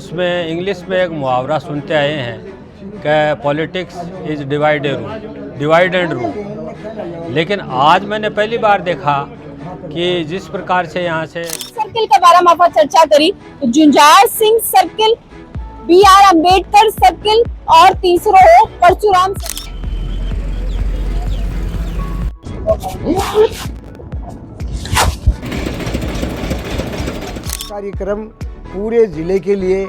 उसमें इंग्लिश में एक मुहावरा सुनते आए हैं कि politics is divide and rule. लेकिन आज मैंने पहली बार देखा कि जिस प्रकार से यहाँ से सर्किल के बारे में आप चर्चा करी, Junjar Singh circle, BR Ambedkar circle और तीसरो हो परशुराम कार्यक्रम पूरे जिले के लिए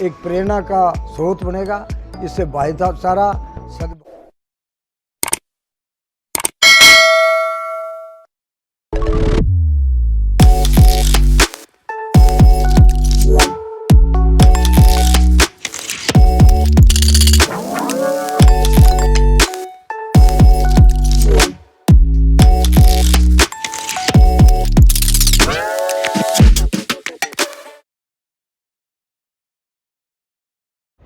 एक प्रेरणा का स्रोत बनेगा। इससे भाईचारा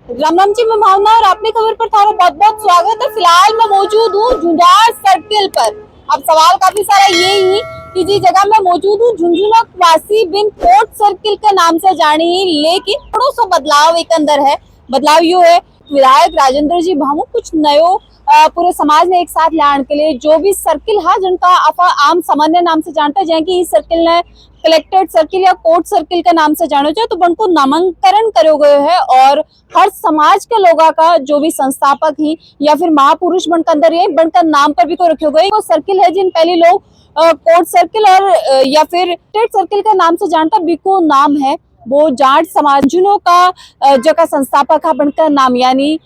राम राम जी, मैं भावना और अपनी खबर पर थारा बहुत बहुत स्वागत है। फिलहाल मैं मौजूद हूँ जुंजार सर्किल पर। अब सवाल काफी सारा ये ही कि जिस जगह मैं मौजूद हूँ झुंझुनू वासी बिन कोट सर्किल के नाम से जानी, लेकिन थोड़ा सा बदलाव एक अंदर है। बदलाव यो है, विधायक राजेंद्र जी भामू कुछ नयो पूरे समाज ने एक साथ लाने के लिए जो भी सर्किल है जिनका आप आम सामान्य नाम से जानते हैं कि इस सर्किल ने कलेक्टेड सर्किल या कोर्ट सर्किल के नाम से जानो चाहिए, तो उनको नामांकन करो गए है और हर समाज के लोगों का जो भी संस्थापक ही या फिर महापुरुष बनकर अंदर ये बनकर नाम पर भी को रखे गए वो सर्किल है जिन पहले लोग कोर्ट सर्किल और या फिर स्टेट सर्किल के नाम से जानता बिको नाम है वो जाट समाजों का जो का संस्थापक है बनकर नाम यानी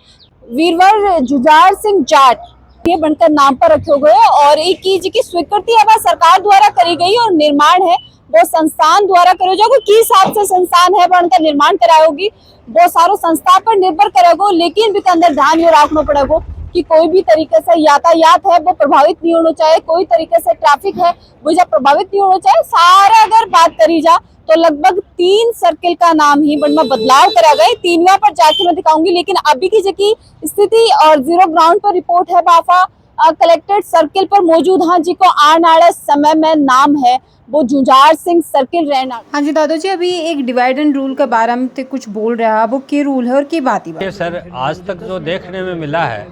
वीरवर जुंजार सिंह जाट ये बनकर नाम पर रखे गए और एक की स्वीकृति है सरकार द्वारा करी गई और निर्माण है वो संस्थान द्वारा करो जाओगे किस हिसाब से संस्थान है बनकर निर्माण कराओगी वो सारो संस्था पर निर्भर करेगो। लेकिन भी अंदर ध्यान ये रखना पड़ेगा कि कोई भी तरीके से यातायात है वो प्रभावित नहीं होना चाहिए, कोई तरीके से ट्रैफिक है वो जब प्रभावित नहीं होना चाहिए। सारा अगर बात करी जा तो लगभग 3 सर्किल का नाम ही में बदलाव करा गए। 3वां पर जाके मैं दिखाऊंगी, लेकिन अभी की जगह स्थिति और जीरो ग्राउंड पर रिपोर्ट है बाफा कलेक्टेड सर्किल पर मौजूद हाँ जी को आने वाले समय में नाम है वो जुंजार सिंह सर्किल रहना। हाँ जी दादाजी, अभी एक डिवाइड एंड रूल के बारे में तो कुछ बोल रहा है, वो क्या रूल है और क्या बात ही सर आज तक जो देखने में मिला है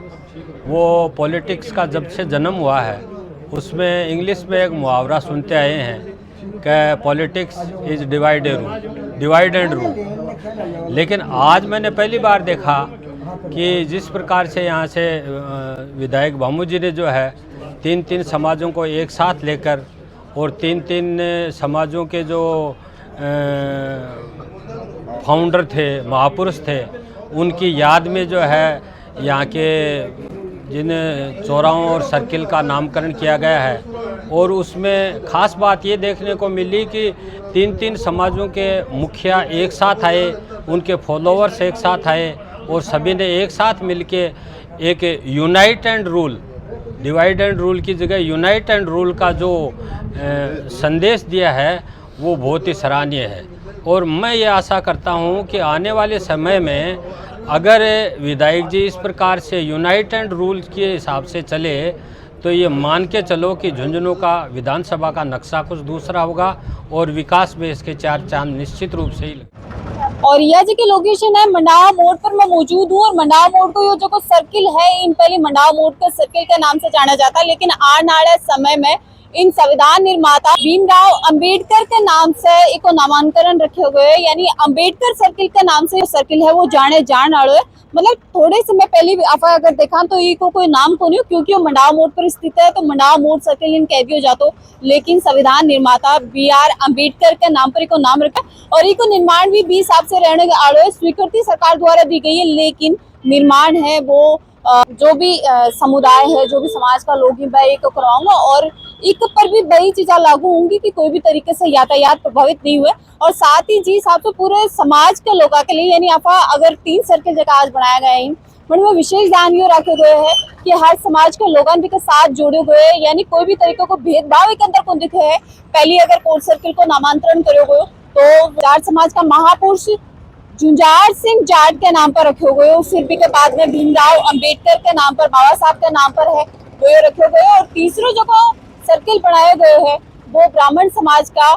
वो पॉलिटिक्स का जब से जन्म हुआ है उसमें इंग्लिश में एक मुहावरा सुनते आए हैं कि politics is divide and rule. लेकिन आज मैंने पहली बार देखा कि जिस प्रकार से यहाँ से विधायक भामू जी ने जो है 3 समाजों को एक साथ लेकर और 3 समाजों के जो फाउंडर थे महापुरुष थे उनकी याद में जो है यहाँ के जिन चौराहों और सर्किल का नामकरण किया गया है। और उसमें ख़ास बात ये देखने को मिली कि 3 समाजों के मुखिया एक साथ आए, उनके फॉलोअर्स एक साथ आए और सभी ने एक साथ मिलके एक unite and rule, divide and rule की जगह यूनाइट एंड रूल का जो संदेश दिया है वो बहुत ही सराहनीय है। और मैं ये आशा करता हूँ कि आने वाले समय में अगर विधायक जी इस प्रकार से यूनाइट एंड रूल के हिसाब से चले तो ये मान के चलो कि झुंझुनू का विधानसभा का नक्शा कुछ दूसरा होगा और विकास में इसके 4 चांद निश्चित रूप से ही। और यह जी की लोकेशन है मंडावा मोड़ पर मैं मौजूद हूँ और मंडावा मोड़ को जो सर्किल है इन पहले मंडावा मोड़ के सर्किल के नाम से जाना जाता है, लेकिन आने वाले समय में इन संविधान निर्माता भीमराव अंबेडकर के नाम से एक नामांकन रखे हुए यानी अंबेडकर सर्किल के नाम से सर्किल है वो जाने वाले मतलब थोड़े समय पहले आप अगर देखा तो ये को कोई नाम को नहीं क्योंकि वो मंडावा मोड़ पर स्थित है तो मंडावा मोड़ सर्किल इन कह दिया जाता, लेकिन संविधान निर्माता BR अम्बेडकर के नाम पर इको नाम रखा और इको निर्माण भी 20 साल से रहने आड़ो स्वीकृति सरकार द्वारा दी गई है। लेकिन निर्माण है वो जो भी समुदाय है जो भी समाज का लोग ही को करवाऊंगा और एक पर भी वही चीज़ें लागू होंगी कि कोई भी तरीके से यातायात प्रभावित नहीं हुए और साथ ही जी साथ तो पूरे समाज के लोगों के लिए यानी आप अगर 3 सर्किल जगह आज बनाया गया है में विशेष ध्यान ये रखे गए हैं कि हर समाज के लोगों के साथ जोड़े गए यानी कोई भी तरीके को भेदभाव के अंदर कौन दिखे है। पहले अगर कोर्ट सर्किल को नामांतरण करो गए तो जाट समाज का महापुरुष जुंजार सिंह जाट के नाम पर रखे हुए हो, फिर भी के बाद में भीमराव अंबेडकर के नाम पर बाबा साहब के नाम पर है वो रखे गए और तीसरा जो सर्किल बनाए गए हैं वो ब्राह्मण समाज का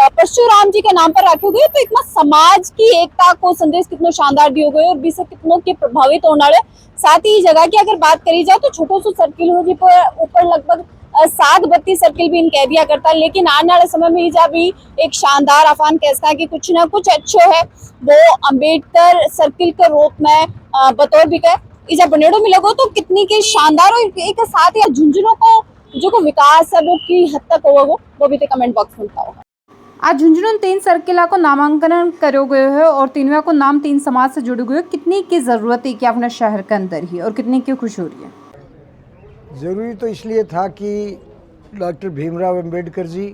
परशुराम जी के नाम पर रखे गए, तो एक समाज की एकता को संदेश कितना शानदार दियो गए और बीस कितनों के प्रभावित होने वाले। साथ ही जगह की अगर बात करी जाए तो छोटो सो सर्किल हो जी पर ऊपर लगभग 7 32 सर्किल भी इन कह दिया करता है, लेकिन आने वाले समय में इजा भी एक शानदार अफान कहता कि कुछ ना कुछ अच्छो है वो अम्बेडकर सर्किल के रूप में बतौर भी कहे इजा बनेड़ो में लगो तो कितनी के शानदार और एक साथ या झुंझुनों को जो को विकास है वो की हद तक होगा वो भी कमेंट बॉक्स में बताओ। आज झुंझुनू 3 सर्किला को नामांकन करो गए है और तीनवा को नाम 3 समाज से जुड़े हुए, कितनी की ज़रूरत है कि अपने शहर के अंदर ही और कितनी की खुश हो रही है? ज़रूरी तो इसलिए था कि डॉक्टर भीमराव अंबेडकर जी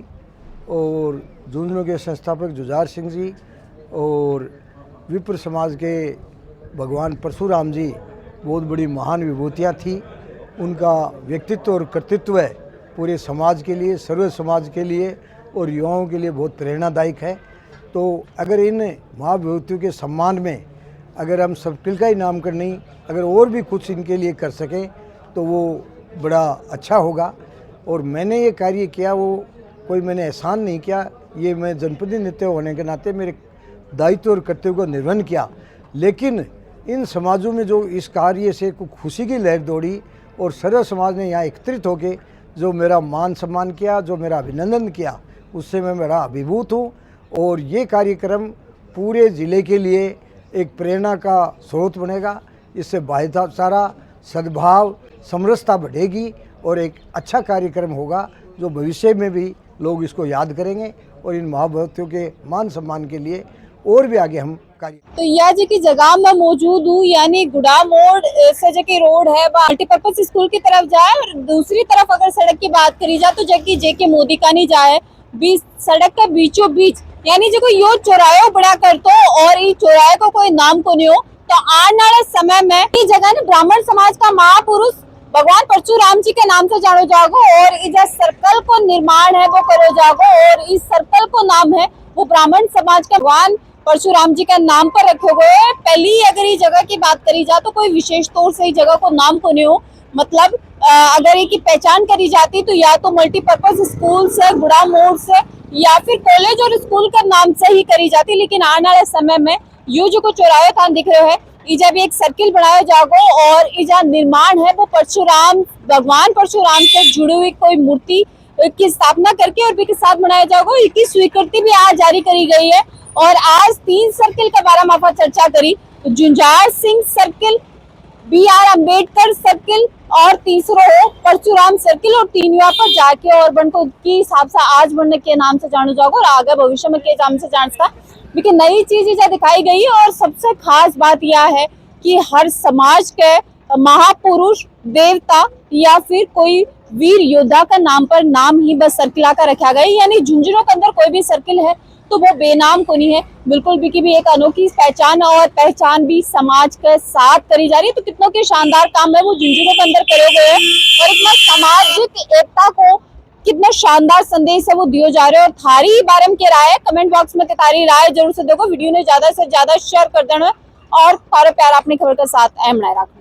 और झुंझुनू के संस्थापक जुझार सिंह जी और विप्र समाज के भगवान परशुराम जी बहुत बड़ी महान विभूतियाँ थी। उनका व्यक्तित्व और कर्तृत्व पूरे समाज के लिए, सर्व समाज के लिए और युवाओं के लिए बहुत प्रेरणादायक है। तो अगर इन महाविभूतियों के सम्मान में अगर हम सर्किल का ही नामकरण नहीं, अगर और भी कुछ इनके लिए कर सकें तो वो बड़ा अच्छा होगा। और मैंने ये कार्य किया, वो कोई मैंने एहसान नहीं किया, ये मैं जनप्रतिनिधित्व होने के नाते मेरे दायित्व और कर्तव्य को निर्वहन किया। लेकिन इन समाजों में जो इस कार्य से कुछ खुशी की लहर दौड़ी और सर्व समाज ने यहाँ एकत्रित होकर जो मेरा मान सम्मान किया, जो मेरा अभिनंदन किया, उससे मैं बड़ा अभिभूत हूँ। और ये कार्यक्रम पूरे ज़िले के लिए एक प्रेरणा का स्रोत बनेगा। इससे भाईचारा, सद्भाव, समरसता बढ़ेगी और एक अच्छा कार्यक्रम होगा जो भविष्य में भी लोग इसको याद करेंगे और इन महाविभूतियों के मान सम्मान के लिए और भी आगे हम कार्य। तो यह जी की जगह में मौजूद हूँ, यानी गुड़ा मोड़ से जो की रोड है मल्टीपर्पज स्कूल की तरफ जाए और दूसरी तरफ अगर सड़क की बात करी जाए तो जबकि जेके मोदी का नहीं जाए बीच सड़क के बीचों बीच, यानी जो कोई यो चौराहे बड़ा कर तो और ये चौराहे को कोई नाम को नहीं हो तो आने वाले समय में ये जगह ने ब्राह्मण समाज का महापुरुष भगवान परशुराम जी के नाम से जानो जागो और इस सर्कल को निर्माण है वो करो जागो और इस सर्कल को नाम है वो ब्राह्मण समाज के भगवान परशुराम जी का नाम पर रखे हुए। पहली अगर ये जगह की बात करी जाए तो कोई विशेष तौर से इस जगह को नाम को नहीं हो, मतलब अगर ये की पहचान करी जाती तो या तो मल्टीपर्पज स्कूल से, गुड़ा मोड़ से या फिर कॉलेज और स्कूल का नाम से ही करी जाती। लेकिन आने वाले समय में यो जो को चौराहे थान दिख रहे है इजा भी एक सर्किल बनाया जागो और इजा निर्माण है वो परशुराम भगवान परशुराम से जुड़ी हुई कोई मूर्ति की स्थापना करके और भी के साथ बनाया जागो। इसकी स्वीकृति भी आज जारी करी गई है और आज 3 सर्किल के बारे में आप चर्चा करी, Jujhar Singh circle, BR Ambedkar circle और तीसरा हो परशुराम सर्किल और तीनवा पर जाके और बन को की हिसाब से आज बनने के नाम से जानो जाओगे और आगे भविष्य में के नाम से जान सका। लेकिन नई चीज इजा दिखाई गई और सबसे खास बात यह है कि हर समाज के महापुरुष, देवता या फिर कोई वीर योद्धा का नाम पर नाम ही बस सर्किला का रखा गया, यानी झुंझुनों के अंदर कोई भी सर्किल है तो वो बेनाम को नहीं है बिल्कुल भी की भी एक अनोखी पहचान और पहचान भी समाज के साथ करी जा रही है। तो कितनों के शानदार काम है वो झुंझुनों के अंदर करे गए हैं और इतना सामाजिक एकता को कितना शानदार संदेश है वो दियो जा रहे हैं। और थारी बारे में क्या राय है कमेंट बॉक्स में तारी राय जरूर से देखो, वीडियो ने ज्यादा से ज्यादा शेयर कर देना और थारे प्यार अपनी खबर के साथ अहम बनाए रखना।